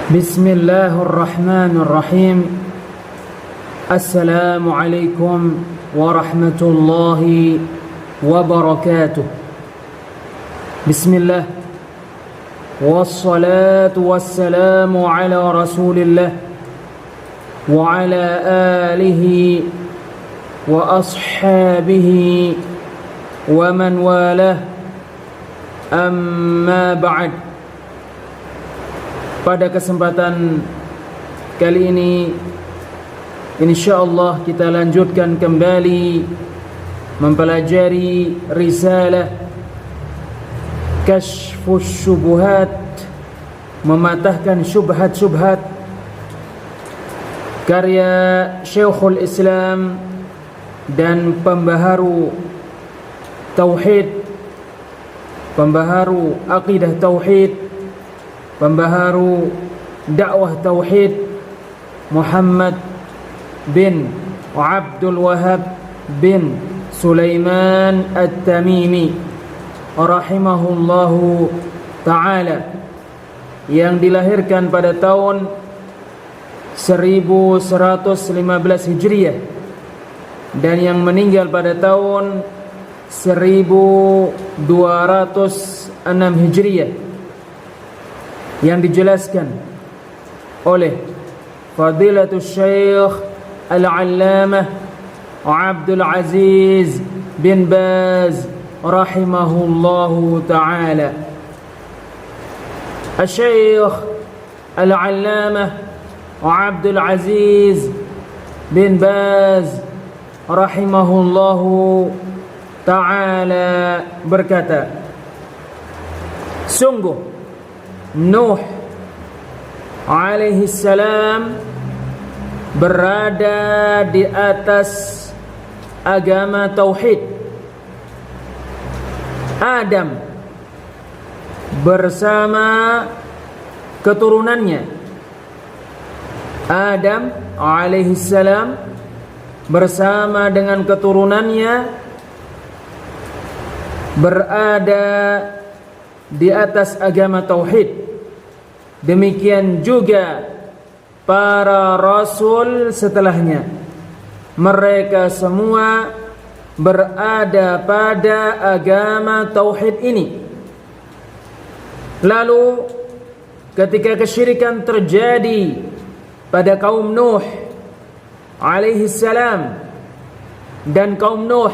بسم الله الرحمن الرحيم السلام عليكم ورحمة الله وبركاته بسم الله والصلاة والسلام على رسول الله وعلى آله وأصحابه ومن والاه أما بعد. Pada kesempatan kali ini insyaallah kita lanjutkan kembali mempelajari risalah Kashfus Syubuhat, mematahkan syubhat-syubhat, karya Syekhul Islam dan pembaharu tauhid, pembaharu akidah tauhid, pembaharu dakwah tauhid, Muhammad bin Abdul Wahhab bin Sulaiman At-Tamimi rahimahullahu ta'ala, yang dilahirkan pada tahun 1115 Hijriah dan yang meninggal pada tahun 1206 Hijriah, yang dijelaskan oleh Fadilatul Syekh Al-Allamah Abdul Aziz bin Baz rahimahullahu ta'ala. Al-Syekh Al-Allamah Abdul Aziz bin Baz rahimahullahu ta'ala berkata, sungguh Nuh alaihi salam berada di atas agama tauhid. Adam bersama keturunannya, Adam alaihi salam bersama dengan keturunannya berada di atas agama tauhid. Demikian juga para rasul setelahnya, mereka semua berada pada agama tauhid ini. Lalu ketika kesyirikan terjadi pada kaum Nuh alaihi salam, dan kaum Nuh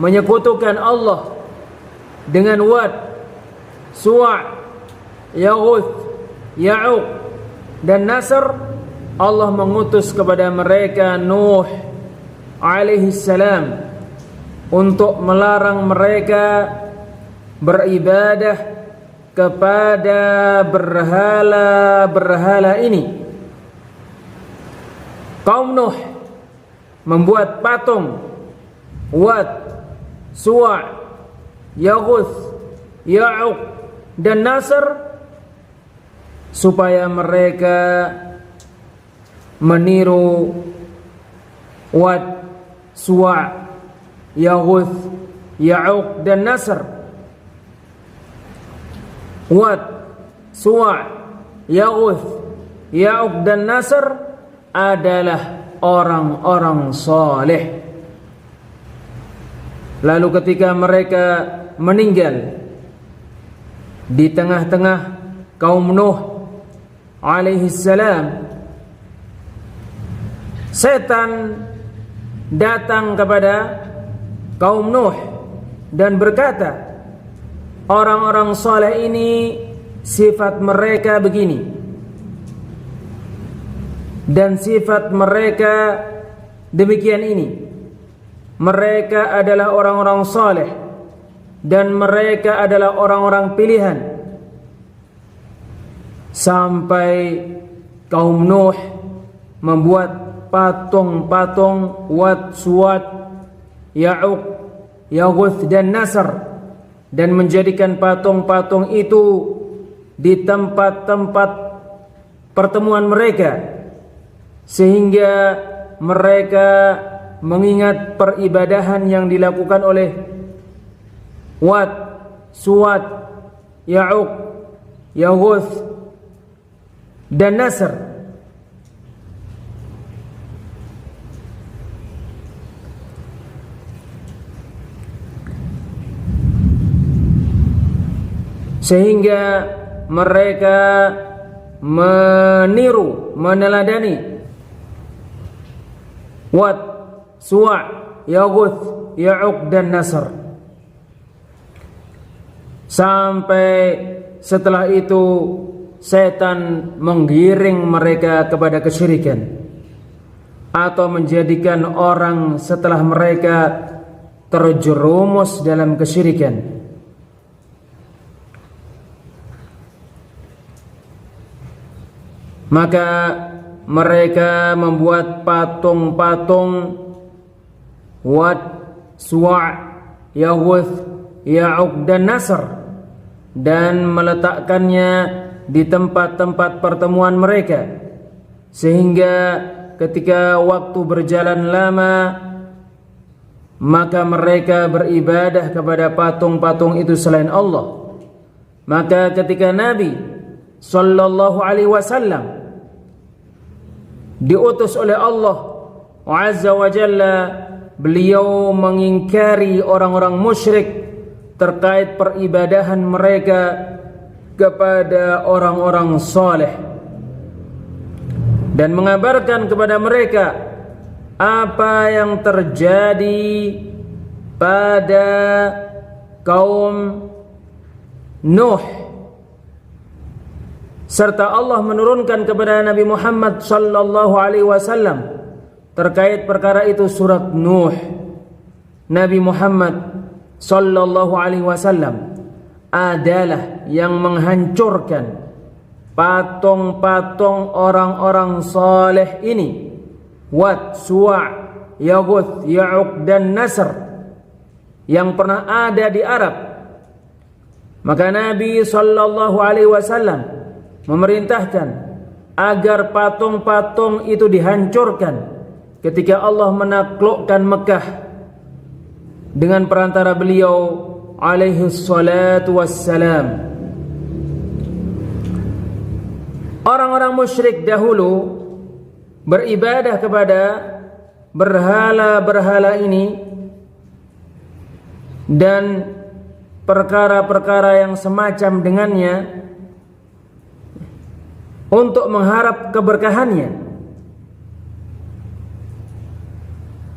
menyekutukan Allah dengan Wad, Suwa', Yaghuth, Ya'uq dan Nasr, Allah mengutus kepada mereka Nuh alaihi salam untuk melarang mereka beribadah kepada berhala-berhala ini. Kaum Nuh membuat patung Wad, Suwa', Yaghuth, Ya'uq dan Nasr supaya mereka meniru Wad, Suwa', Yaghuth, Ya'uq dan Nasr. Wad, Suwa', Yaghuth, Ya'uq dan Nasr adalah orang-orang saleh. Lalu ketika mereka meninggal di tengah-tengah kaum Nuh alaihi salam, setan datang kepada kaum Nuh dan berkata, orang-orang saleh ini sifat mereka begini dan sifat mereka demikian ini. Mereka adalah orang-orang saleh dan mereka adalah orang-orang pilihan. Sampai kaum Nuh membuat patung-patung Wad, Suwat, Ya'uq, Yaghuth dan Nasr, dan menjadikan patung-patung itu di tempat-tempat pertemuan mereka, sehingga mereka mengingat peribadahan yang dilakukan oleh Wad, Suwat, Ya'uq, Yaghuth dan Nasr. Sehingga mereka meniru, meneladani Wad, Suwa', Yaghuth, Ya'uq dan Nasr. Sampai setelah itu setan menggiring mereka kepada kesyirikan, atau menjadikan orang setelah mereka terjerumus dalam kesyirikan. Maka mereka membuat patung-patung Wad, Suwa', Yaghuth, Ya'uq dan Nasr, dan meletakkannya di tempat-tempat pertemuan mereka, sehingga ketika waktu berjalan lama maka mereka beribadah kepada patung-patung itu selain Allah. Maka ketika Nabi sallallahu alaihi wasallam diutus oleh Allah Azza wa Jalla, beliau mengingkari orang-orang musyrik terkait peribadahan mereka kepada orang-orang saleh, dan mengabarkan kepada mereka apa yang terjadi pada kaum Nuh, serta Allah menurunkan kepada Nabi Muhammad sallallahu alaihi wasallam terkait perkara itu surat Nuh. Nabi Muhammad sallallahu alaihi wasallam adalah yang menghancurkan patung-patung orang-orang saleh ini, Wad, Suwa', Yaghuth, Ya'uq dan Nasr, yang pernah ada di Arab. Maka Nabi sallallahu alaihi wasallam memerintahkan agar patung-patung itu dihancurkan ketika Allah menaklukkan Mekah dengan perantara beliau alaihi salatu wassalam. Orang-orang musyrik dahulu beribadah kepada berhala-berhala ini dan perkara-perkara yang semacam dengannya untuk mengharap keberkahannya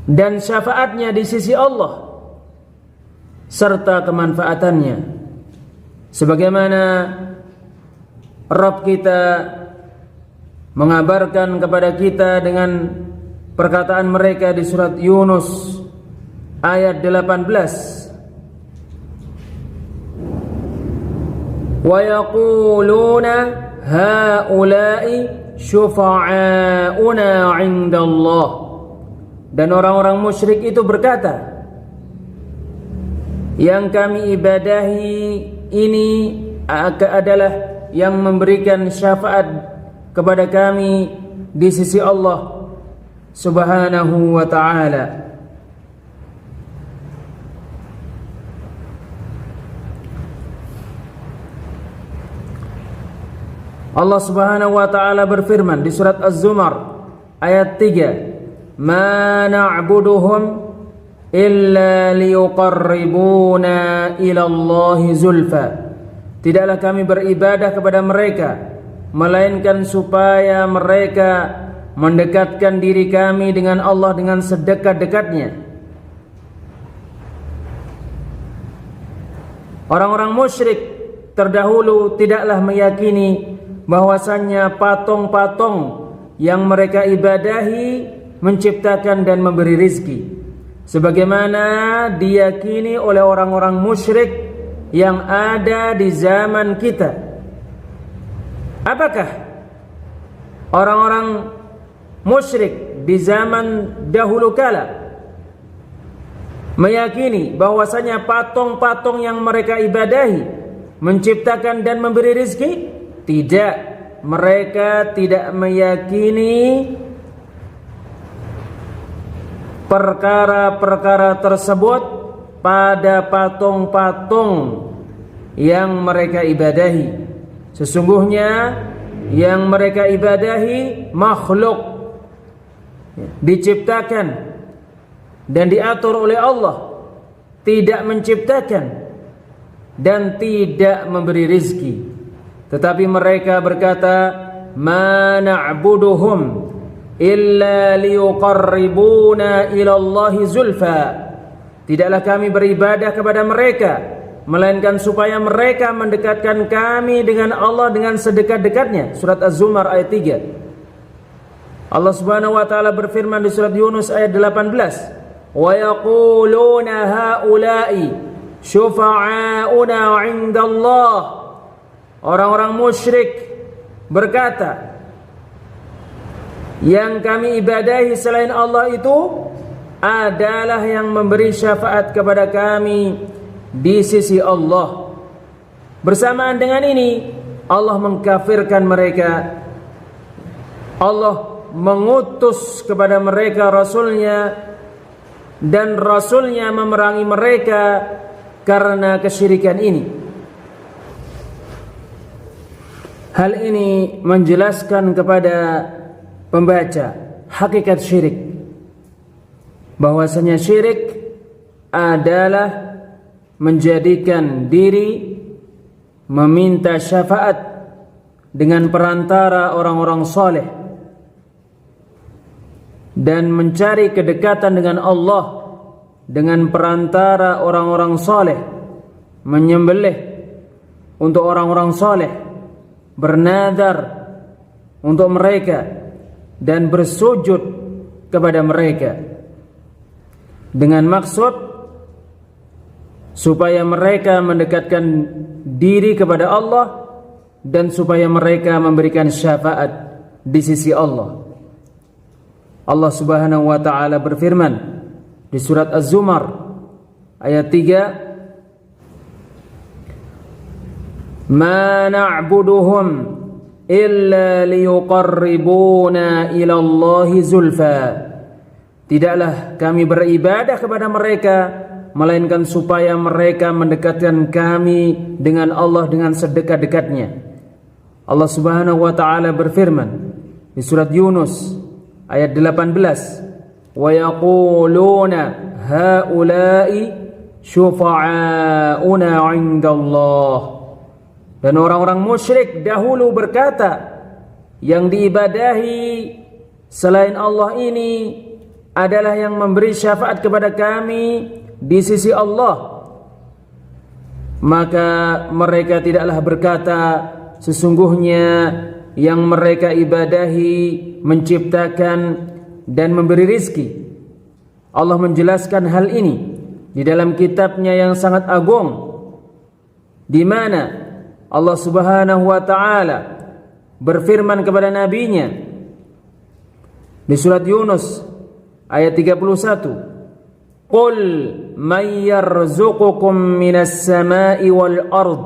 dan syafaatnya di sisi Allah serta kemanfaatannya, sebagaimana Rabb kita mengabarkan kepada kita dengan perkataan mereka di surat Yunus ayat 18, wa yaquluna haula'i syufa'auna 'indallah, dan orang-orang musyrik itu berkata, yang kami ibadahi ini adalah yang memberikan syafaat kepada kami di sisi Allah Subhanahu wa ta'ala. Allah Subhanahu wa ta'ala berfirman di surat Az-Zumar ayat 3, ma na'buduhum illa liyuqarribuna ila Allahi zulfa, tidaklah kami beribadah kepada mereka melainkan supaya mereka mendekatkan diri kami dengan Allah dengan sedekat-dekatnya. Orang-orang musyrik terdahulu tidaklah meyakini bahwasannya patung-patung yang mereka ibadahi menciptakan dan memberi rizki, sebagaimana diyakini oleh orang-orang musyrik yang ada di zaman kita. Apakah orang-orang musyrik di zaman dahulu kala meyakini bahwasanya patung-patung yang mereka ibadahi menciptakan dan memberi rizki? Tidak, mereka tidak meyakini perkara-perkara tersebut pada patung-patung yang mereka ibadahi. Sesungguhnya yang mereka ibadahi makhluk, diciptakan dan diatur oleh Allah, tidak menciptakan dan tidak memberi rizki. Tetapi mereka berkata, ma na'buduhum illa liyuqarribuna ilallahi zulfa. Tidaklah kami beribadah kepada mereka melainkan supaya mereka mendekatkan kami dengan Allah dengan sedekat-dekatnya. Surat Az-Zumar ayat 3. Allah Subhanahu wa taala berfirman di surat Yunus ayat 18, wa yaquluna haula'i syufa'auna 'indallah. Orang-orang musyrik berkata, yang kami ibadahi selain Allah itu adalah yang memberi syafaat kepada kami di sisi Allah. Bersamaan dengan ini Allah mengkafirkan mereka. Allah mengutus kepada mereka Rasulnya, dan Rasulnya memerangi mereka karena kesyirikan ini. Hal ini menjelaskan kepada pembaca hakikat syirik, bahwasanya syirik adalah menjadikan diri meminta syafaat dengan perantara orang-orang soleh dan mencari kedekatan dengan Allah dengan perantara orang-orang soleh, menyembelih untuk orang-orang soleh, bernadar untuk mereka dan bersujud kepada mereka dengan maksud supaya mereka mendekatkan diri kepada Allah dan supaya mereka memberikan syafaat di sisi Allah. Allah Subhanahu wa taala berfirman di surat Az-Zumar ayat 3, ma na'buduhum illa liyuqarribuna ilallahi zulfa. Tidaklah kami beribadah kepada mereka melainkan supaya mereka mendekatkan kami dengan Allah dengan sedekat-dekatnya. Allah Subhanahu wa taala berfirman di surat Yunus ayat 18, wa yaquluna haula'i syufa'auna 'indallah. Dan orang-orang musyrik dahulu berkata, yang diibadahi selain Allah ini adalah yang memberi syafaat kepada kami di sisi Allah. Maka mereka tidaklah berkata, sesungguhnya yang mereka ibadahi menciptakan dan memberi rizki. Allah menjelaskan hal ini di dalam kitabnya yang sangat agung, di mana Allah Subhanahu wa taala berfirman kepada nabinya di surat Yunus ayat 31, qul man yarzuqukum minas sama'i wal ard.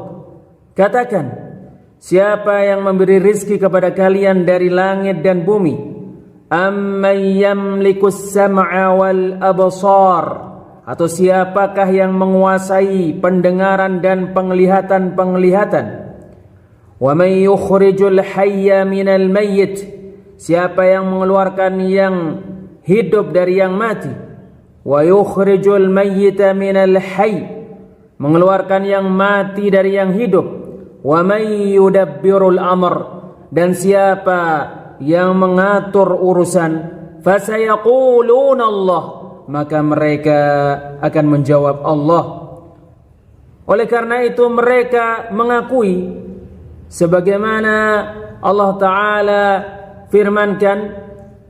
Katakan, siapa yang memberi rizki kepada kalian dari langit dan bumi? Amman yamlikus sam'a wal absar. Atau siapakah yang menguasai pendengaran dan penglihatan-penglihatan? Wa may yukhrijul hayya minal mayyit. Siapa yang mengeluarkan yang hidup dari yang mati? Wa yukhrijul mayyita minal hayy. Mengeluarkan yang mati dari yang hidup. Wa may yudabbirul amr. Dan siapa yang mengatur urusan? Fasayaquluna Allah. Maka mereka akan menjawab Allah. Oleh karena itu mereka mengakui sebagaimana Allah Ta'ala firmankan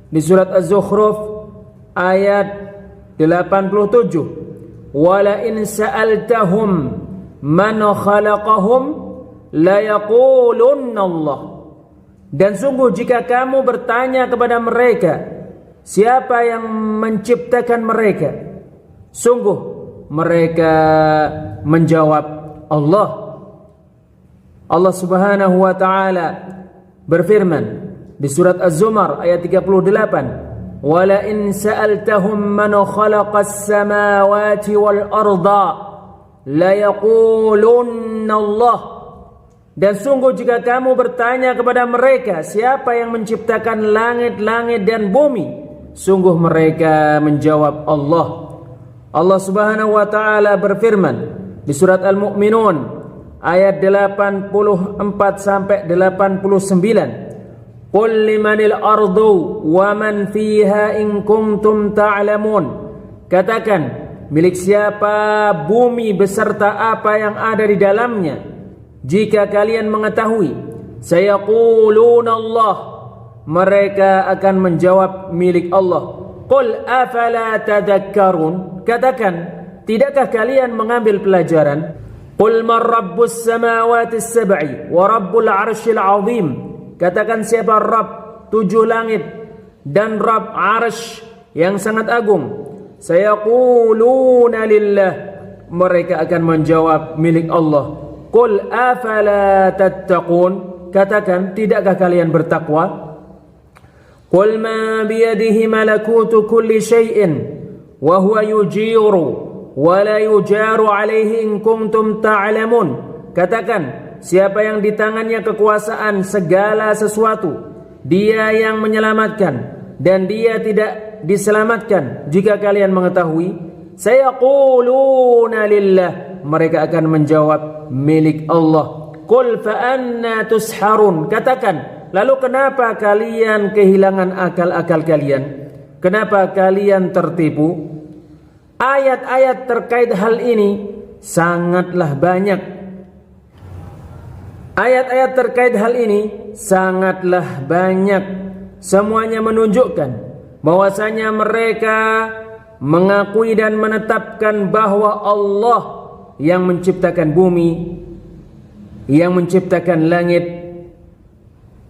di surat Az-Zukhruf ayat 87, wala in sa'altahum man khalaqahum la yaqulunna Allah. Dan sungguh jika kamu bertanya kepada mereka, siapa yang menciptakan mereka, sungguh mereka menjawab Allah. Allah Subhanahu wa taala berfirman di surat Az-Zumar ayat 38, wala in sa'altahum man khalaqas samawati wal arda la yaqulunna Allah. Dan sungguh jika kamu bertanya kepada mereka siapa yang menciptakan langit-langit dan bumi, sungguh mereka menjawab Allah. Allah Subhanahu wa taala berfirman di surat Al-Mu'minun ayat 84 sampai 89. Qul limanil ardu wa man fiha in kuntum ta'lamun. Katakan, milik siapa bumi beserta apa yang ada di dalamnya jika kalian mengetahui. Sayaquluna Allah, mereka akan menjawab milik Allah. Qul afala tadhakkarun. Katakan, tidakkah kalian mengambil pelajaran? Qul man rabbus samawati sab'i wa rabbul arsyil azim. Katakan, siapa Rabb 7 langit dan Rabb Arsy yang sangat agung? Sayaquluna lillah, mereka akan menjawab milik Allah. Qul afala tattaqun. Katakan, tidakkah kalian bertakwa? Qul ma biyadihi malakutu kulli syai'in wa huwa yujiru wa la yujaru alaihi in kuntum ta'lamun. Katakan, siapa yang di tangannya kekuasaan segala sesuatu, dia yang menyelamatkan dan dia tidak diselamatkan jika kalian mengetahui. Sayaquluna lillah, mereka akan menjawab milik Allah. Qul fa anna tusharun. Katakan, lalu kenapa kalian kehilangan akal-akal kalian? Kenapa kalian tertipu? Ayat-ayat terkait hal ini sangatlah banyak. Ayat-ayat terkait hal ini sangatlah banyak. Semuanya menunjukkan bahwasanya mereka mengakui dan menetapkan bahwa Allah yang menciptakan bumi, yang menciptakan langit,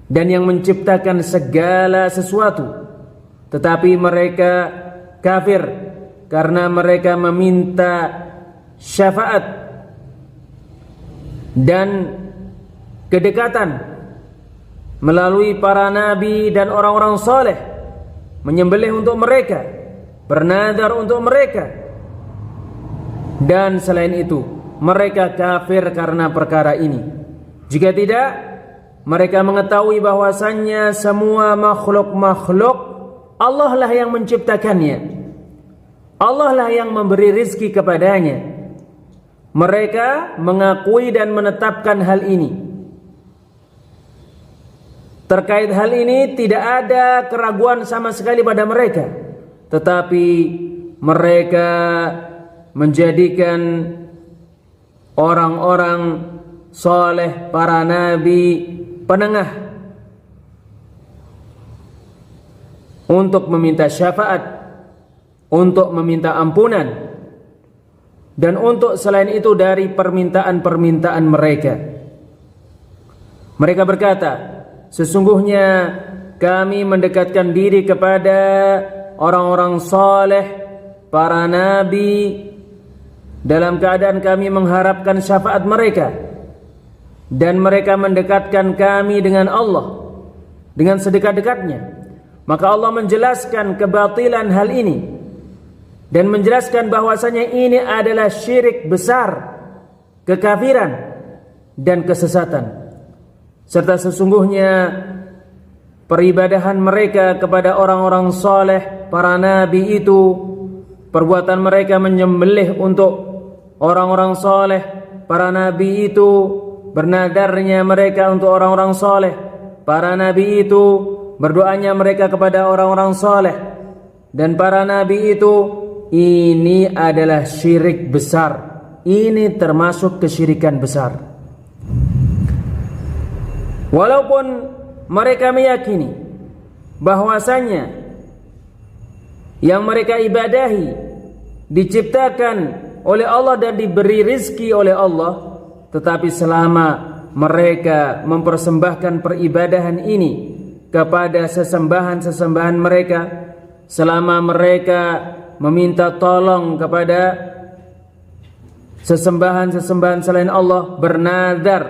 dan yang menciptakan segala sesuatu. Tetapi mereka kafir karena mereka meminta syafaat dan kedekatan melalui para nabi dan orang-orang saleh, menyembelih untuk mereka, bernadar untuk mereka. Dan selain itu, mereka kafir karena perkara ini. Jika tidak, mereka mengetahui bahwasannya semua makhluk-makhluk Allah lah yang menciptakannya. Allah lah yang memberi rizki kepadanya. Mereka mengakui dan menetapkan hal ini. Terkait hal ini tidak ada keraguan sama sekali pada mereka. Tetapi mereka menjadikan orang-orang saleh, para nabi, penengah untuk meminta syafaat, untuk meminta ampunan, dan untuk selain itu dari permintaan-permintaan mereka. Mereka berkata, sesungguhnya kami mendekatkan diri kepada orang-orang saleh, para nabi, dalam keadaan kami mengharapkan syafaat mereka, dan mereka mendekatkan kami dengan Allah dengan sedekat-dekatnya. Maka Allah menjelaskan kebatilan hal ini dan menjelaskan bahwasanya ini adalah syirik besar, kekafiran dan kesesatan. Serta sesungguhnya peribadahan mereka kepada orang-orang saleh, para nabi itu, perbuatan mereka menyembelih untuk orang-orang saleh, para nabi itu, bernadarnya mereka untuk orang-orang saleh, para nabi itu, berdoanya mereka kepada orang-orang saleh dan para nabi itu, ini adalah syirik besar. Ini termasuk kesyirikan besar. Walaupun mereka meyakini bahwasanya yang mereka ibadahi diciptakan oleh Allah dan diberi rizki oleh Allah, tetapi selama mereka mempersembahkan peribadahan ini kepada sesembahan-sesembahan mereka, selama mereka meminta tolong kepada sesembahan-sesembahan selain Allah, bernadar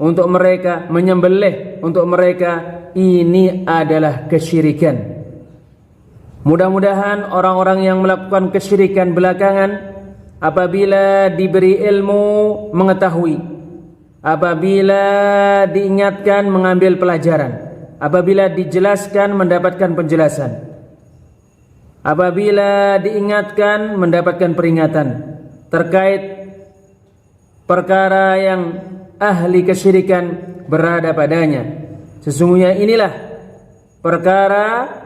untuk mereka, menyembelih untuk mereka, ini adalah kesyirikan. Mudah-mudahan orang-orang yang melakukan kesyirikan belakangan apabila diberi ilmu mengetahui apabila diingatkan mengambil pelajaran, apabila dijelaskan mendapatkan penjelasan, apabila diingatkan mendapatkan peringatan terkait perkara yang ahli kesyirikan berada padanya. Sesungguhnya inilah perkara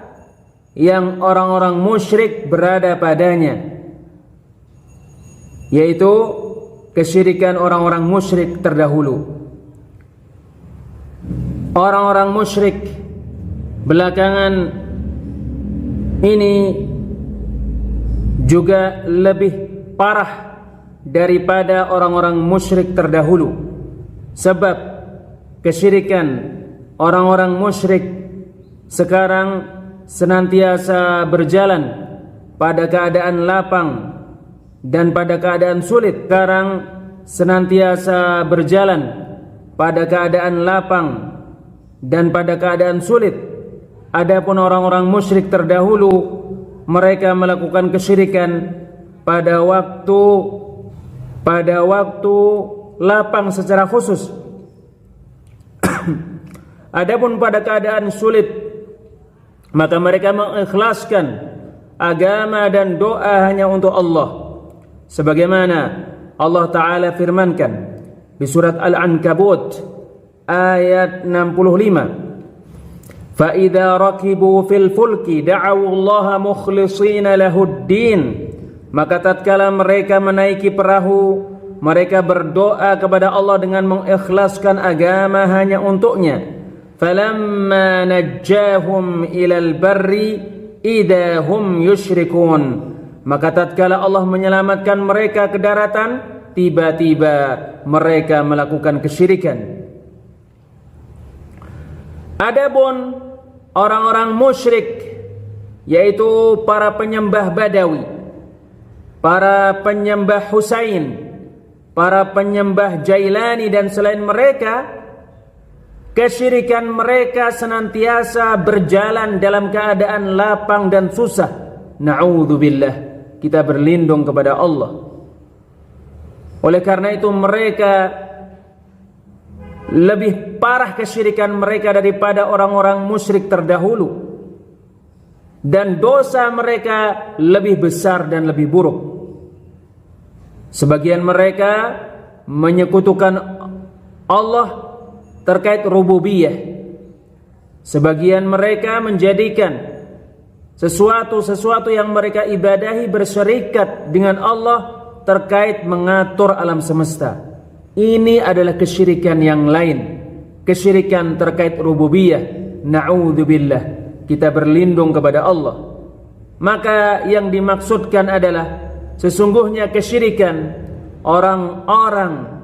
yang orang-orang musyrik berada padanya, yaitu kesyirikan orang-orang musyrik terdahulu. Orang-orang musyrik belakangan ini juga lebih parah daripada orang-orang musyrik terdahulu, sebab kesyirikan orang-orang musyrik sekarang senantiasa berjalan pada keadaan lapang dan pada keadaan sulit. Sekarang senantiasa berjalan pada keadaan lapang dan pada keadaan sulit. Adapun orang-orang musyrik terdahulu, mereka melakukan kesyirikan pada waktu lapang secara khusus. Adapun pada keadaan sulit, maka mereka mengikhlaskan agama dan doa hanya untuk Allah. Sebagaimana Allah Ta'ala firmankan di surat Al-Ankabut ayat 65, فَإِذَا رَكِبُوا فِي الْفُلْكِ دَعَوُوا اللَّهَ مُخْلِصِينَ لَهُ الدِّينَ. Maka tatkala mereka menaiki perahu, mereka berdoa kepada Allah dengan mengikhlaskan agama hanya untuknya. فَلَمَّا نَجَّاهُمْ إِلَى الْبَرِّ إِذَا هُمْ يُشْرِكُونَ. Maka tatkala Allah menyelamatkan mereka ke daratan, tiba-tiba mereka melakukan kesyirikan. Adapun orang-orang musyrik, yaitu para penyembah Badawi, para penyembah Husain, para penyembah Jailani dan selain mereka, kesyirikan mereka senantiasa berjalan dalam keadaan lapang dan susah. Na'udzubillah, kita berlindung kepada Allah. Oleh karena itu mereka lebih parah kesyirikan mereka daripada orang-orang musyrik terdahulu, dan dosa mereka lebih besar dan lebih buruk. Sebagian mereka menyekutukan Allah terkait rububiyah. Sebagian mereka menjadikan sesuatu yang mereka ibadahi bersyirikat dengan Allah terkait mengatur alam semesta. Ini adalah kesyirikan yang lain, kesyirikan terkait rububiyah. Na'udzubillah, kita berlindung kepada Allah. Maka yang dimaksudkan adalah sesungguhnya kesyirikan orang-orang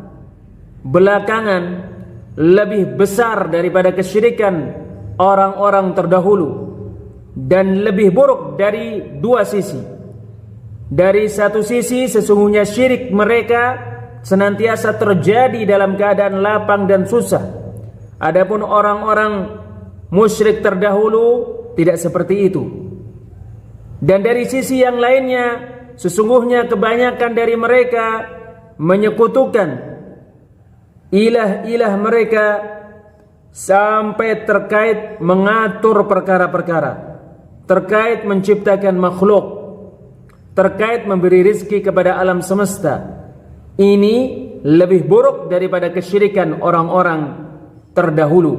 belakangan lebih besar daripada kesyirikan orang-orang terdahulu, dan lebih buruk dari dua sisi. Dari satu sisi, sesungguhnya syirik mereka senantiasa terjadi dalam keadaan lapang dan susah. Adapun orang-orang musyrik terdahulu tidak seperti itu. Dan dari sisi yang lainnya, sesungguhnya kebanyakan dari mereka menyekutukan ilah-ilah mereka sampai terkait mengatur perkara-perkara, terkait menciptakan makhluk, terkait memberi rizki kepada alam semesta. Ini lebih buruk daripada kesyirikan orang-orang terdahulu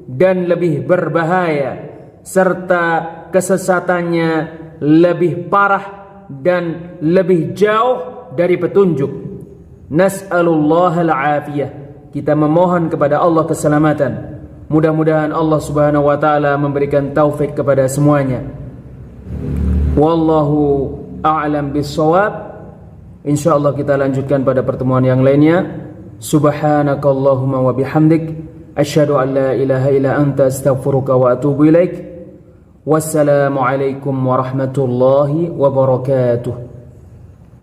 dan lebih berbahaya, serta kesesatannya lebih parah dan lebih jauh dari petunjuk. Nas'alullahal afiyah, kita memohon kepada Allah keselamatan. Mudah-mudahan Allah Subhanahu wa taala memberikan taufik kepada semuanya. Wallahu a'lam bissawab. Insyaallah kita lanjutkan pada pertemuan yang lainnya. Subhanakallahumma wa bihamdik, asyhadu an la ilaha illa anta, astaghfiruka wa atubu ilaik. Wassalamu alaikum warahmatullahi wabarakatuh.